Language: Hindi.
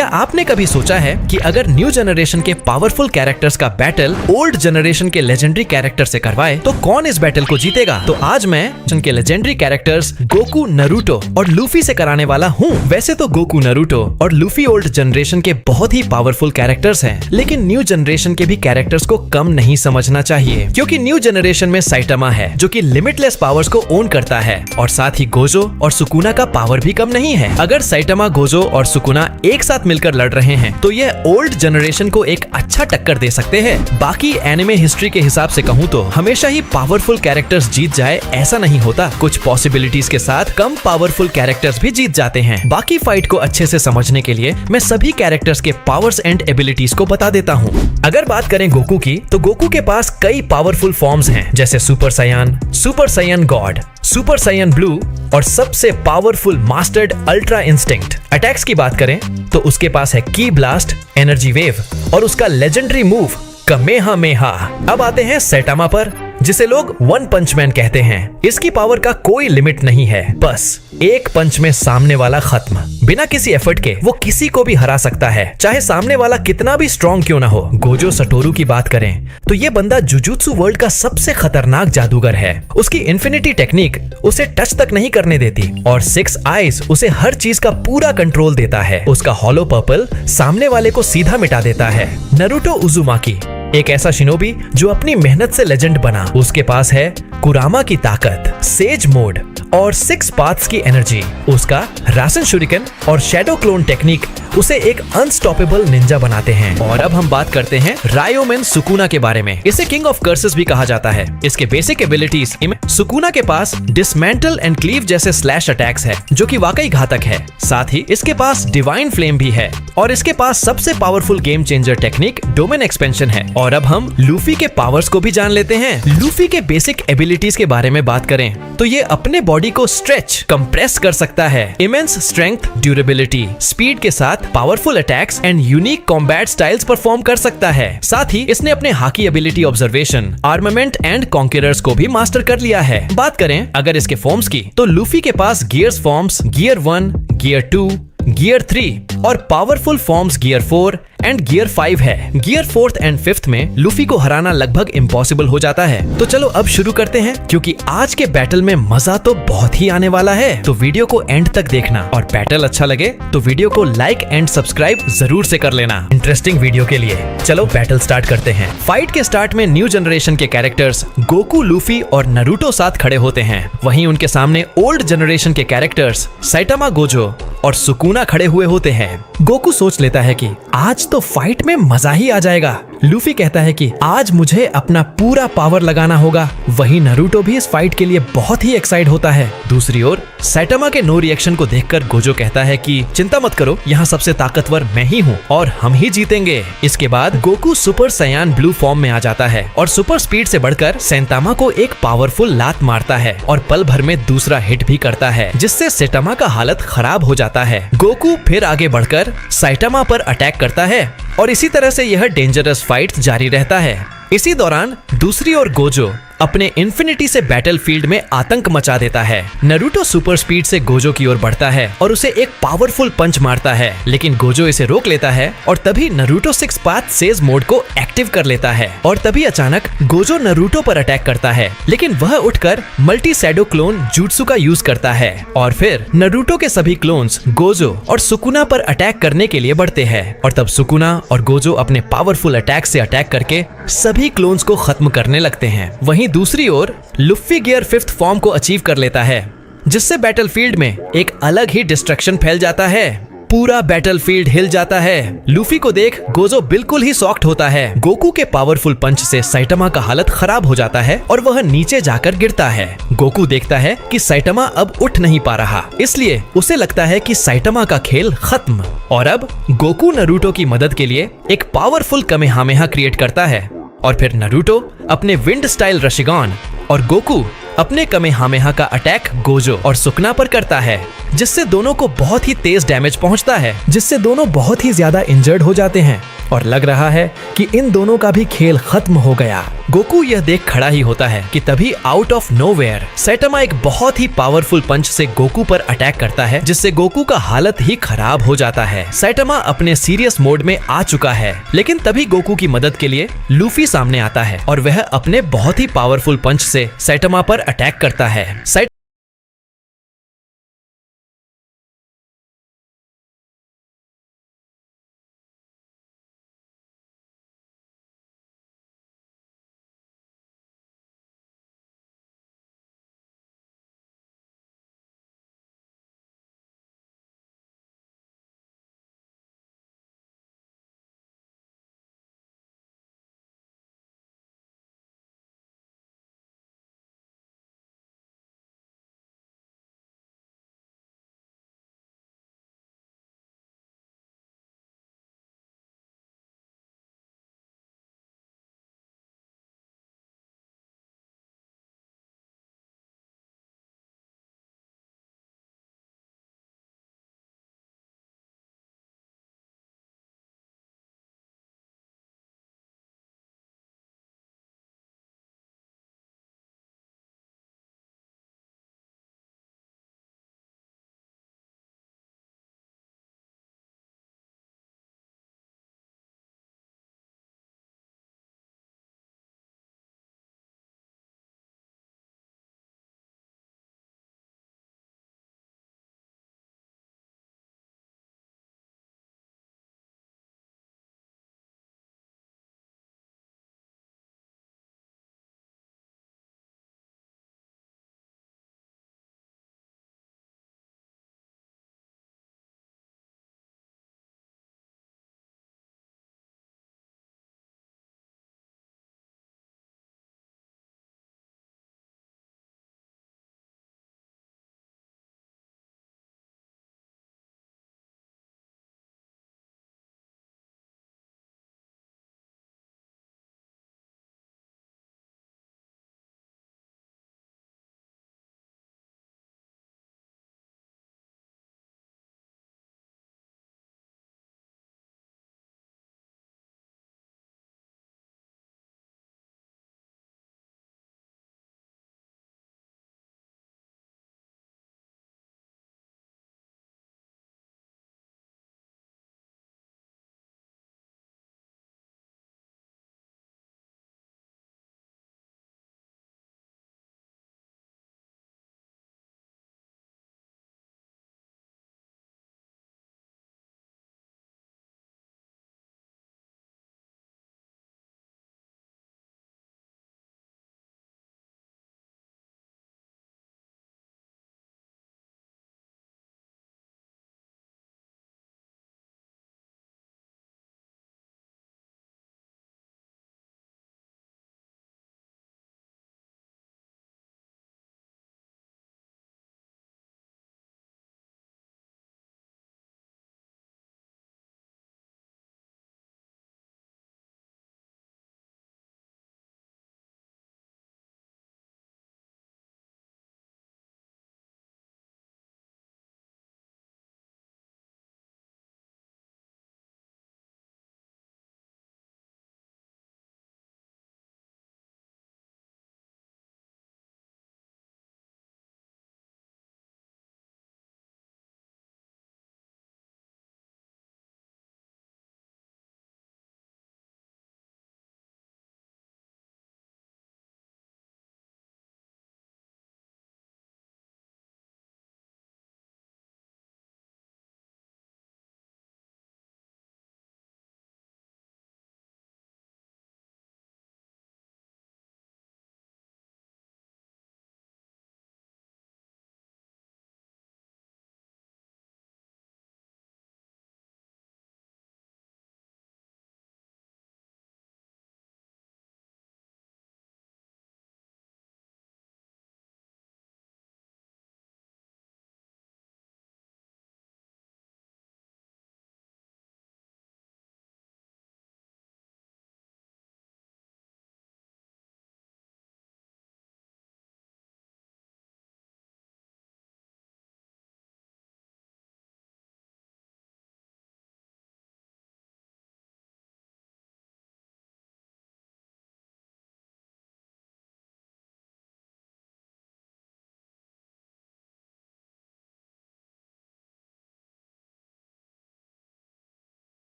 क्या आपने कभी सोचा है कि अगर न्यू जनरेशन के पावरफुल कैरेक्टर्स का बैटल ओल्ड जनरेशन के लेजेंडरी कैरेक्टर से करवाए तो कौन इस बैटल को जीतेगा? तो आज मैं उनके लेजेंडरी कैरेक्टर्स गोकू, नारुतो और लूफी से कराने वाला हूँ। वैसे तो गोकू, नारुतो और लूफी ओल्ड जनरेशन के बहुत ही पावरफुल कैरेक्टर्स हैं, लेकिन न्यू जनरेशन के भी कैरेक्टर्स को कम नहीं समझना चाहिए, क्योंकि न्यू जनरेशन में साइटामा है जो कि लिमिटलेस पावर्स को ओन करता है, और साथ ही गोजो और सुकुना का पावर भी कम नहीं है। अगर साइटामा, गोजो और सुकुना एक साथ मिलकर लड़ रहे हैं तो ये ओल्ड जनरेशन को एक अच्छा टक्कर दे सकते हैं। बाकी एनिमे हिस्ट्री के हिसाब से कहूँ तो हमेशा ही पावरफुल कैरेक्टर्स जीत जाए ऐसा नहीं होता। कुछ पॉसिबिलिटीज के साथ कम पावरफुल कैरेक्टर्स भी जीत जाते हैं। बाकी फाइट को अच्छे से समझने के लिए मैं सभी कैरेक्टर्स के पावर्स एंड एबिलिटीज को बता देता हूँ। अगर बात करें गोकू की, तो गोकू के पास कई पावरफुल फॉर्म्स हैं, जैसे सुपर साइयन गॉड, सुपर साइयन ब्लू और सबसे powerful mastered ultra instinct. Attacks की बात करें तो उसके पास है की ब्लास्ट, एनर्जी वेव और उसका लेजेंडरी मूव कमेहामेहा। अब आते हैं सैटामा पर, जिसे लोग वन पंच मैन कहते हैं। इसकी पावर का कोई लिमिट नहीं है, बस एक पंच में सामने वाला खत्म। बिना किसी एफर्ट के वो किसी को भी हरा सकता है, चाहे सामने वाला कितना भी स्ट्रॉन्ग क्यों ना हो। गोजो सटोरू की बात करें तो ये बंदा जुजुत्सु वर्ल्ड का सबसे खतरनाक जादूगर है। उसकी इन्फिनिटी टेक्निक उसे टच तक नहीं करने देती और 6 आइज उसे हर चीज का पूरा कंट्रोल देता है। उसका हॉलो पर्पल सामने वाले को सीधा मिटा देता है। नारुतो उजुमाकी एक ऐसा शिनोबी जो अपनी मेहनत से लेजेंड बना। उसके पास है कुरामा की ताकत, सेज मोड और 6 पाथ्स की एनर्जी। उसका रासन शुरिकन और शैडो क्लोन टेक्निक उसे एक अनस्टॉपेबल निंजा बनाते हैं। और अब हम बात करते हैं रायोमेन सुकुना के बारे में। इसे किंग ऑफ कर्सेस भी कहा जाता है। इसके बेसिक एबिलिटीज, सुकुना के पास डिसमेंटल एंड क्लीव जैसे स्लैश अटैक्स है जो कि वाकई घातक है। साथ ही इसके पास डिवाइन फ्लेम भी है और इसके पास सबसे powerful game changer technique domain expansion है। और अब हम लूफी के पावर्स को भी जान लेते हैं। लूफी के बेसिक एबिलिटीज के बारे में बात करें तो ये अपने बॉडी को स्ट्रेच, कंप्रेस कर सकता है। इमेंस स्ट्रेंथ, ड्यूरेबिलिटी, स्पीड के साथ powerful attacks and unique combat styles perform कर सकता है। साथ ही इसने अपने hockey ability observation, armament and conquerors को भी मास्टर कर लिया है। बात करें अगर इसके फॉर्म्स की, तो लूफी के पास gears forms gear 1, gear 2, gear 3 और powerful forms gear 4 and gear 5 है। गियर 4th एंड 5th में लूफी को हराना लगभग इम्पॉसिबल हो जाता है। तो चलो अब शुरू करते हैं, क्योंकि आज के बैटल में मजा तो बहुत ही आने वाला है। तो वीडियो को एंड तक देखना और बैटल अच्छा लगे तो वीडियो को लाइक एंड सब्सक्राइब जरूर से कर लेना इंटरेस्टिंग वीडियो के लिए। चलो बैटल स्टार्ट करते हैं। फाइट के स्टार्ट में न्यू जनरेशन के कैरेक्टर्स गोकू, लूफी और नारुतो साथ खड़े होते हैं। वहीं उनके सामने ओल्ड जनरेशन के कैरेक्टर्स साइटामा, गोजो और सुकुना खड़े हुए होते हैं। गोकू सोच लेता है कि आज तो फाइट में मजा ही आ जाएगा। लूफी कहता है कि आज मुझे अपना पूरा पावर लगाना होगा। वहीं नारुतो भी इस फाइट के लिए बहुत ही एक्साइट होता है। दूसरी ओर साइटामा के नो रिएक्शन को देखकर गोजो कहता है कि चिंता मत करो, यहाँ सबसे ताकतवर मैं ही हूँ और हम ही जीतेंगे। इसके बाद गोकू सुपर साइयन ब्लू फॉर्म में आ जाता है और सुपर स्पीड से बढ़कर सैटामा को एक पावरफुल लात मारता है और पल भर में दूसरा हिट भी करता है, जिससे सैटामा का हालत खराब हो जाता है। गोकू फिर आगे बढ़कर साइटामा पर अटैक करता है और इसी तरह से यह डेंजरस फाइट जारी रहता है। इसी दौरान दूसरी ओर गोजो अपने इन्फिनिटी से बैटलफील्ड में आतंक मचा देता है। नारुतो सुपर स्पीड से गोजो की ओर बढ़ता है और उसे एक पावरफुल पंच मारता है, लेकिन गोजो इसे रोक लेता है और तभी नारुतो 6 पाथ सेज मोड को एक्टिव कर लेता है। और तभी अचानक गोजो नारुतो पर अटैक करता है, लेकिन वह उठकर मल्टी शैडो क्लोन जुत्सु का यूज करता है और फिर नारुतो के सभी क्लोन्स गोजो और सुकुना पर अटैक करने के लिए बढ़ते हैं। और तब सुकुना और गोजो अपने पावरफुल अटैक से अटैक करके सभी क्लोन्स को खत्म करने लगते हैं। वहीं दूसरी ओर लूफी गियर 5th फॉर्म को अचीव कर लेता है, जिससे बैटलफील्ड में एक अलग ही डिस्ट्रक्शन फैल जाता है। पूरा बैटलफील्ड हिल जाता है। लूफी को देख गोजो बिल्कुल ही शॉक्ड होता है। गोकू के पावरफुल पंच से साइटामा का हालत खराब हो जाता है और वह नीचे जाकर गिरता है। गोकू देखता है कि साइटामा अब उठ नहीं पा रहा, इसलिए उसे लगता है कि साइटामा का खेल खत्म। और अब गोकू नारुतो की मदद के लिए एक पावरफुल कमेहामेहा क्रिएट करता है और फिर नारुतो अपने विंड स्टाइल रशिगॉन और गोकू अपने कमेहामेहा का अटैक गोजो और सुकुना पर करता है, जिससे दोनों को बहुत ही तेज डैमेज पहुंचता है, जिससे दोनों बहुत ही ज्यादा इंजर्ड हो जाते हैं। और लग रहा है कि इन दोनों का भी खेल खत्म हो गया। गोकू यह देख खड़ा ही होता है कि तभी आउट ऑफ नोवेयर सैटामा एक बहुत ही पावरफुल पंच से गोकू पर अटैक करता है, जिससे गोकू का हालत ही खराब हो जाता है। सैटामा अपने सीरियस मोड में आ चुका है, लेकिन तभी गोकू की मदद के लिए लूफी सामने आता है और वह अपने बहुत ही पावरफुल पंच से सैटामा पर अटैक करता है।